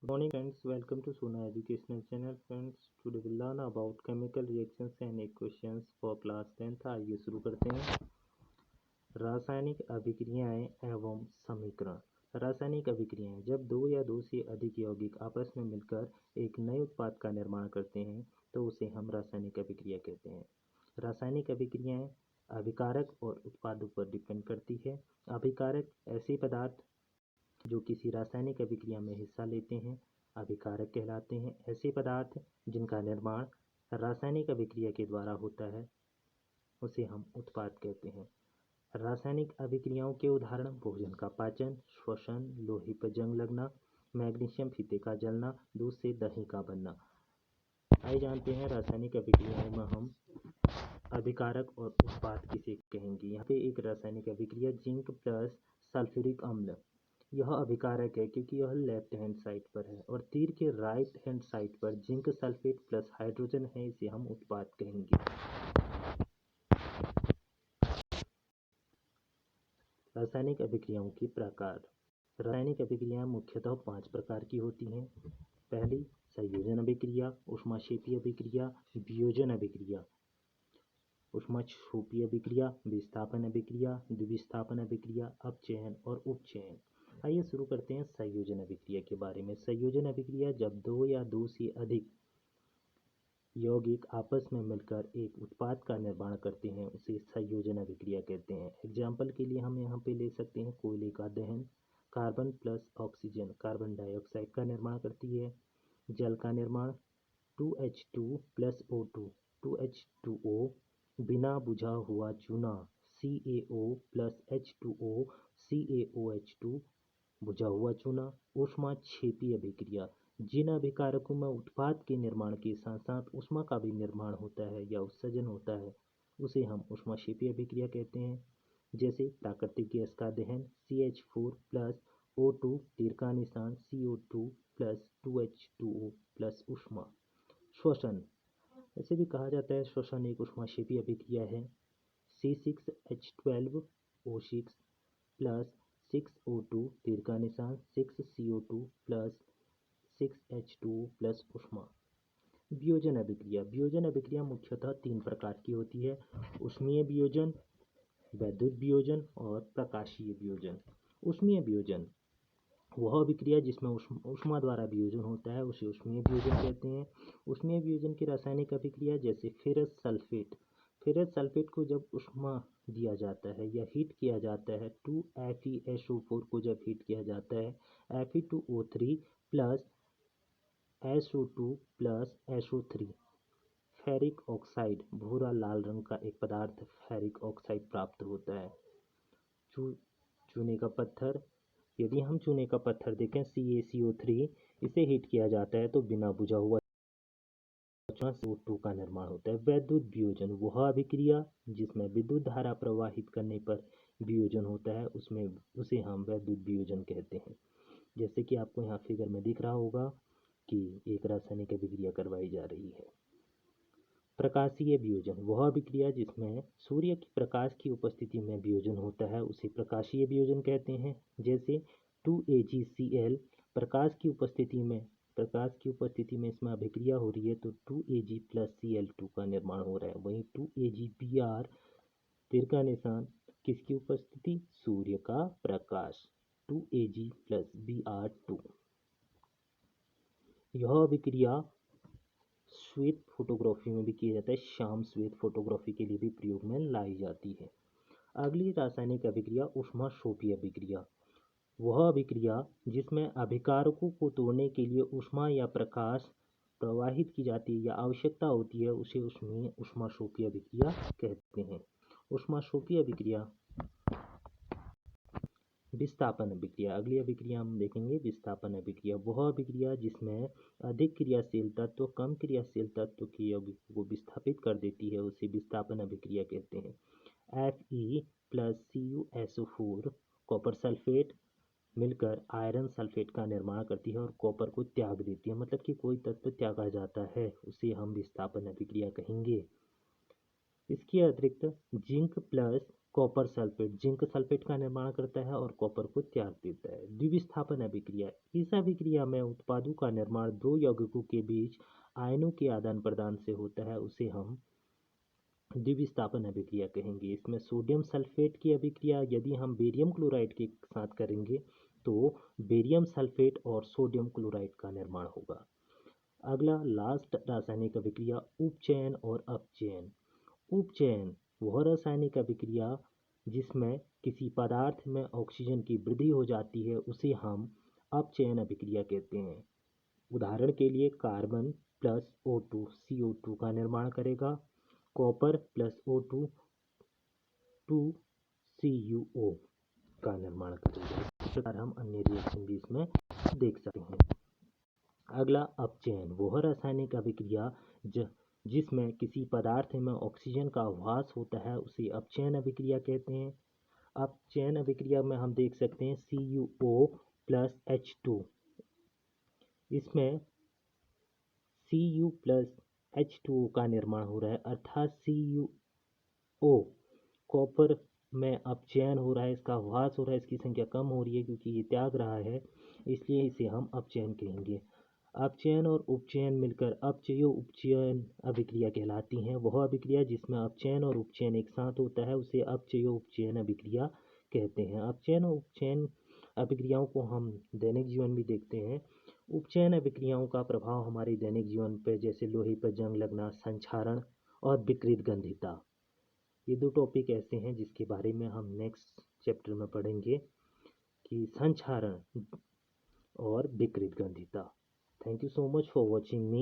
Good morning friends, welcome to Sona Educational Channel friends. Today we learn about chemical reactions and equations for class 10th. आइए शुरू करते हैं। रासायनिक अभिक्रियाएं एवं समीकरण। रासायनिक अभिक्रियाएं जब दो या दो से अधिक यौगिक आपस में मिलकर एक नए उत्पाद का निर्माण करते हैं तो उसे हम रासायनिक अभिक्रिया कहते हैं। रासायनिक अभिक्रियाएं अभिकारक और उत्पादों पर डिपेंड करती है। अभिकारक ऐसे पदार्थ जो किसी रासायनिक अभिक्रिया में हिस्सा लेते हैं अभिकारक कहलाते हैं। ऐसे पदार्थ जिनका निर्माण रासायनिक अभिक्रिया के द्वारा होता है उसे हम उत्पाद कहते हैं। रासायनिक अभिक्रियाओं के उदाहरण भोजन का पाचन, श्वसन, लोहे पर जंग लगना, मैग्नीशियम फीते का जलना, दूध से दही का बनना। आइए जानते हैं रासायनिक अभिक्रियाओं में हम अभिकारक और उत्पाद किसे कहेंगे। यहाँ पे एक रासायनिक अभिक्रिया जिंक प्लस सल्फ्यूरिक अम्ल, यह अभिकारक है क्योंकि यह लेफ्ट हैंड साइड पर है और तीर के राइट हैंड साइड पर जिंक सल्फेट प्लस हाइड्रोजन है, इसे हम उत्पाद कहेंगे। रासायनिक अभिक्रियाओं के प्रकार। रासायनिक अभिक्रियाएं मुख्यतः 5 प्रकार की होती हैं। पहली संयोजन अभिक्रिया, ऊष्माक्षेपी अभिक्रिया, वियोजन अभिक्रिया, ऊष्माक्षेपी अभिक्रिया, विस्थापन अभिक्रिया, द्विविस्थापन अभिक्रिया, अपचयन और उपचयन। आइए शुरू करते हैं संयोजन अभिक्रिया के बारे में। संयोजन अभिक्रिया जब दो या दो से अधिक यौगिक आपस में मिलकर एक उत्पाद का निर्माण करते हैं उसे संयोजन अभिक्रिया कहते हैं। एग्जाम्पल के लिए हम यहाँ पे ले सकते हैं कोयले का दहन, carbon plus oxygen carbon dioxide का निर्माण करती है। जल का निर्माण 2H2 प्लस O2 2H2O, बिना बुझा हुआ चूना CaO प्लस H2O CaOH2, बुझा हुआ चूना। ऊष्माक्षेपी अभिक्रिया जिन अभिकारकों में उत्पाद के निर्माण के साथ साथ ऊष्मा का भी निर्माण होता है या उत्सर्जन होता है उसे हम ऊष्माक्षेपी अभिक्रिया कहते हैं। जैसे प्राकृतिक गैस का दहन CH4 प्लस O2, तीर का निशान CO2 प्लस 2H2O प्लस ऊष्मा। श्वसन ऐसे भी कहा जाता है, श्वसन एक ऊष्माक्षेपी अभिक्रिया है। C6H12O6 प्लस 6O2, तीर का निशान 6CO2 प्लस 6H2O प्लस ऊष्मा। वियोजन अभिक्रिया। वियोजन अभिक्रिया मुख्यतः 3 प्रकार की होती है। ऊष्मीय वियोजन, वैद्युत वियोजन और प्रकाशीय वियोजन। ऊष्मीय वियोजन वह अभिक्रिया जिसमें ऊष्मा द्वारा वियोजन होता है उसे ऊष्मीय वियोजन कहते हैं। ऊष्मीय वियोजन की रासायनिक अभिक्रिया जैसे फेरस सल्फेट। फेरस सल्फेट को जब ऊष्मा दिया जाता है या हीट किया जाता है 2FeSO4 को जब हीट किया जाता है Fe2O3 plus SO2 plus SO3, ferric oxide भूरा लाल रंग का एक पदार्थ फेरिक ऑक्साइड प्राप्त होता है। चूने का पत्थर, यदि हम चूने का पत्थर देखें CaCO3, इसे हीट किया जाता है तो बिना बुझा हुआ CO2 का निर्माण होता है। वैद्युत वियोजन वह अभिक्रिया जिसमें विद्युत धारा प्रवाहित करने पर वियोजन होता है उसे हम वैद्युत वियोजन कहते हैं। जैसे कि आपको यहाँ फिगर में दिख रहा होगा कि एक रासायनिक अभिक्रिया करवाई जा रही है। प्रकाशीय वियोजन वह अभिक्रिया जिसमें सूर्य की प्रकाश की उपस्थिति में वियोजन होता है उसे प्रकाशीय वियोजन कहते हैं। जैसे 2AgCl प्रकाश की उपस्थिति में इसमें अभिक्रिया हो रही है तो 2Ag प्लस Cl2 का निर्माण हो रहा है। वहीं 2AgBr, तीर का निशान किसकी उपस्थिति, सूर्य का प्रकाश, 2Ag प्लस Br2। यह अभिक्रिया श्वेत फोटोग्राफी में भी किया जाता है, श्याम श्वेत फोटोग्राफी के लिए भी प्रयोग में लाई जाती है। अगली रासायनिक अभिक्रिया ऊष्माक्षेपी अभिक्रिया वह अभिक्रिया जिसमें अभिकारकों को तोड़ने के लिए ऊष्मा या प्रकाश प्रवाहित की जाती है या आवश्यकता होती है उसे ऊष्माक्षेपी अभिक्रिया कहते हैं। ऊष्माक्षेपी अभिक्रिया। विस्थापन अभिक्रिया अगली अभिक्रिया हम देखेंगे। विस्थापन अभिक्रिया वह अभिक्रिया जिसमें अधिक क्रियाशील तत्व कम क्रियाशील तत्व के यौगिकों को विस्थापित कर देती है उसे विस्थापन अभिक्रिया कहते हैं। Fe plus CuSO4 copper sulphate मिलकर आयरन सल्फेट का निर्माण करती है और कॉपर को त्याग देती है, मतलब कि कोई तत्व त्यागा जाता है उसे हम विस्थापन अभिक्रिया कहेंगे। इसके अतिरिक्त zinc plus copper sulphate zinc sulphate का निर्माण करता है और कॉपर को त्याग देता है। द्विविस्थापन अभिक्रिया, इस अभिक्रिया में उत्पादों का निर्माण दो यौगिकों के बीच आयनों के आदान प्रदान से होता है, उसे हम द्विविस्थापन अभिक्रिया कहेंगे। इसमें सोडियम सल्फेट की अभिक्रिया यदि हम बेरियम क्लोराइड के साथ करेंगे तो बेरियम सल्फेट और सोडियम क्लोराइड का निर्माण होगा। अगला लास्ट रासायनिक अभिक्रिया उपचयन और अपचयन। उपचयन वह रासायनिक अभिक्रिया जिसमें किसी पदार्थ में ऑक्सीजन की वृद्धि हो जाती है उसे हम अपचयन अभिक्रिया कहते हैं। उदाहरण के लिए कार्बन प्लस O2 CO2 का निर्माण करेगा, कॉपर प्लस O2 2CuO का निर्माण करेगा। इस प्रकार हम अन्य रिएक्शन भी इसमें देख सकते हैं। अगला अपचयन वह रासायनिक अभिक्रिया जिसमें किसी पदार्थ में ऑक्सीजन का ह्रास होता है उसे अपचयन अभिक्रिया कहते हैं। अपचयन अभिक्रिया में हम देख सकते हैं CuO प्लस H2, इसमें Cu प्लस H2O का निर्माण हो रहा है, अर्थात CuO कॉपर में अपचयन हो रहा है, इसका ह्रास हो रहा है, इसकी संख्या कम हो रही है क्योंकि ये त्याग रहा है, इसलिए इसे हम अपचयन कहेंगे। अपचयन और उपचयन मिलकर अपचयो उपचयन अभिक्रिया कहलाती हैं। वह अभिक्रिया जिसमें अपचयन और उपचयन एक साथ होता है उसे अपचयो उपचयन अभिक्रिया कहते हैं। अपचयन और उपचयन अभिक्रियाओं को हम दैनिक जीवन में देखते हैं। उपचयन अभिक्रियाओं का प्रभाव हमारे दैनिक जीवन पर जैसे लोहे पर जंग लगना, संक्षारण और विकृत गंधिता, ये दो टॉपिक ऐसे हैं जिसके बारे में हम नेक्स्ट चैप्टर में पढ़ेंगे कि संक्षारण और विकृत गंधिता। Thank you so much for watching me.